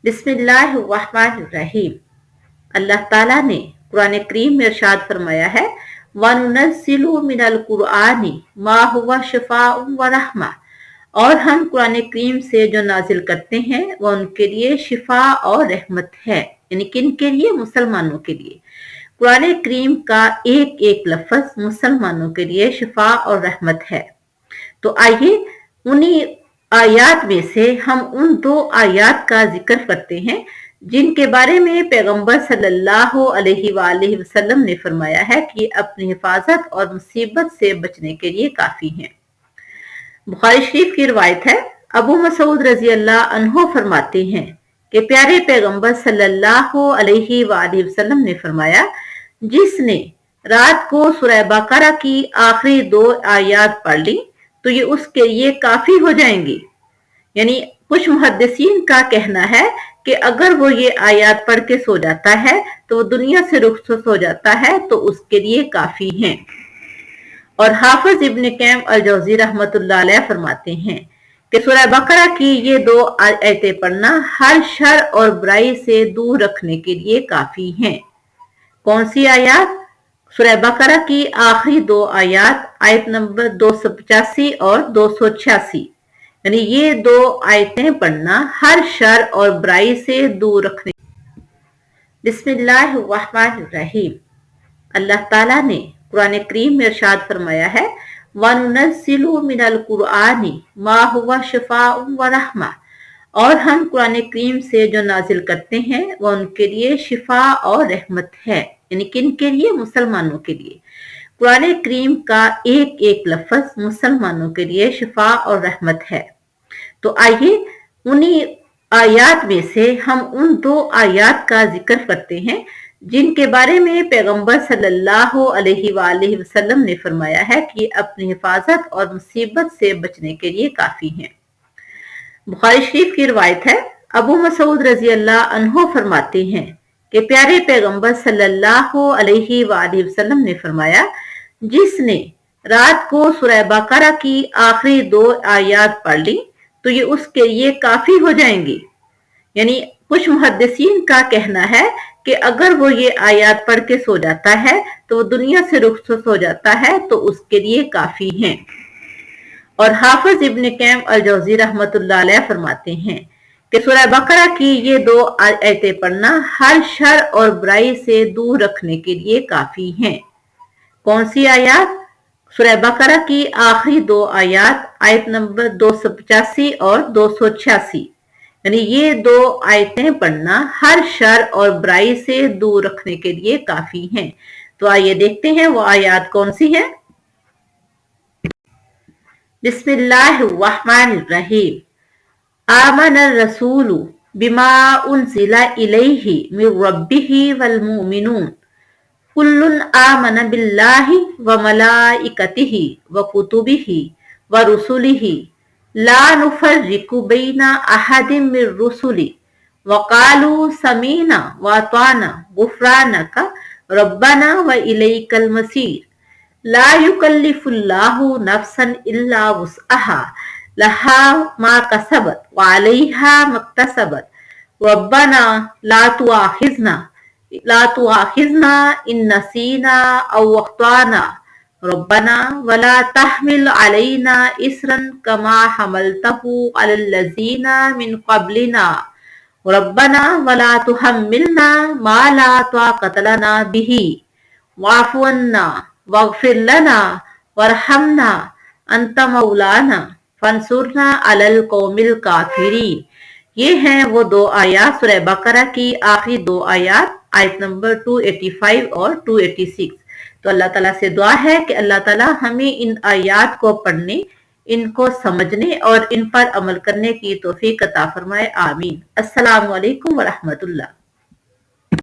बिस्मिल्लाहिर्रहमानिर्रहीम। अल्लाह ताला ने कुरान करीम में इरशाद फरमाया है, वनुनज़्ज़िलु मिनल कुरआनी मा हुवा शिफ़ाउन व रहमा। और हम कुरान करीम से जो नाजिल करते हैं वह उनके लिए शिफा और रहमत है। यानी किन के लिए? मुसलमानों के लिए। कुरान करीम का एक एक लफ्ज मुसलमानों के लिए शिफा और रहमत है। तो आइए उन्हीं आयात में से हम उन दो आयात का जिक्र करते हैं जिनके बारे में पैगंबर सल्लल्लाहु अलैहि वसल्लम ने फरमाया है कि अपनी हिफाजत और मुसीबत से बचने के लिए काफी हैं। बुखारी शरीफ की रिवायत है, अबू मसूद रजी अल्लाह अन्हो फरमाते हैं कि प्यारे पैगंबर सल्लल्लाहु अलैहि वसल्लम ने फरमाया, जिसने रात को सूरह बकरा की आखिरी दो आयात पढ़ ली तो ये उसके लिए काफी हो जाएंगी। यानी कुछ मुहद्दिसीन का कहना है कि अगर वो ये आयात पढ़ के सो जाता है तो वो दुनिया से रुखसत हो जाता है तो उसके लिए काफी हैं। और हाफिज इब्न कैम अल जौजी रहमतुल्लाह अलैह फरमाते हैं कि सूरह बकरा की ये दो आयतें पढ़ना हर शर और बुराई से दूर रखने के लिए काफी हैं। कौन सी आयात? सूरह बकरा की आखिरी दो आयात, आयत नंबर 285 और 286। यानी ये दो आयतें पढ़ना हर शर और बुराई से दूर रखने। बिस्मिल्लाहिर्रहमानिर्रहीम। अल्लाह ताला ने कुरान करीम में इरशाद फरमाया है, वनुनज़्ज़िलु मिनल कुरआनी मा हुवा शिफ़ाउन व रहमा। और हम कुरान करीम से जो नाजिल करते हैं वह उनके लिए शिफा और रहमत है। यानी किन के लिए? मुसलमानों के लिए। कुरान करीम का एक एक लफ्ज मुसलमानों के लिए शिफा और रहमत है। तो आइए उन्हीं आयात में से हम उन दो आयात का जिक्र करते हैं जिनके बारे में पैगंबर सल्लल्लाहु अलैहि वसल्लम ने फरमाया है कि अपनी हिफाजत और मुसीबत से बचने के लिए काफी हैं। बुखारी शरीफ की रिवायत है, अबू मसूद रजी अल्लाह अन्हो फरमाते हैं कि प्यारे पैगंबर सल्लल्लाहु अलैहि वसल्लम ने फरमाया, जिसने रात को सूरह बकरा की आखिरी दो आयात पढ़ ली तो ये उसके लिए काफी हो जाएंगी। यानी कुछ मुहद्दिसीन का कहना है कि अगर वो ये आयात पढ़ के सो जाता है तो वो दुनिया से रुखसत हो जाता है तो उसके लिए काफी हैं। और हाफिज इब्न कैम अल जौजी रहमतुल्लाह अलैह फरमाते हैं कि सूरह बकरा की ये दो आयतें पढ़ना हर शर और बुराई से दूर रखने के लिए काफी हैं। कौन सी आयात? सूरह बकरा की आखिरी दो आयात, आयत नंबर 285 और 286। यानी ये दो आयतें पढ़ना हर शर और बुराई से दूर रखने के लिए काफी हैं। तो आइए देखते हैं वो आयात कौन सी है। बिस्मिल्लाहिर्रहमानिर्रहीम। आमनर रसूलु बिमा उनज़िला इलैहि मिर रब्बिही वल मुमिनून कुल्लुन आमन बिल्लाहि व मलाइकतिही व कुतुबिही व रुसुलिही ला नुफर्रिकु बैना अहदिम मिर रुसुली व क़ालू समीना व अताना गुफ़रानक रब्बना व इलैकल मसीर। ला युकल्लिफुल्लाहु नफ्सन इल्ला वुस्अहा लहा मा कसबत व अलैहा मक्तसबत रब्बना ला तुआखिज़ना इन नसीना औ अख्ताना रब्बना वला तहमिल अलैना इसरन कमा हमलतहु अलल लज़ीना मिन क़ब्लिना रब्बना वला तुहम्मिलना मा ला ताक़त लना बिही वाफ़ु अन्ना वग़फ़िर लना वरहमना अंत मौलाना फंसुरना अलल कौमिल काफिरीन। ये हैं वो दो आयात, सूरह बकरा की आखिरी दो आयात, आयत नंबर 285 और 286। तो अल्लाह ताला से दुआ है कि अल्लाह ताला हमें इन आयात को पढ़ने, इनको समझने और इन पर अमल करने की तौफीक अता फरमाए। आमीन। अस्सलामु अलैकुम व रहमतुल्लाह।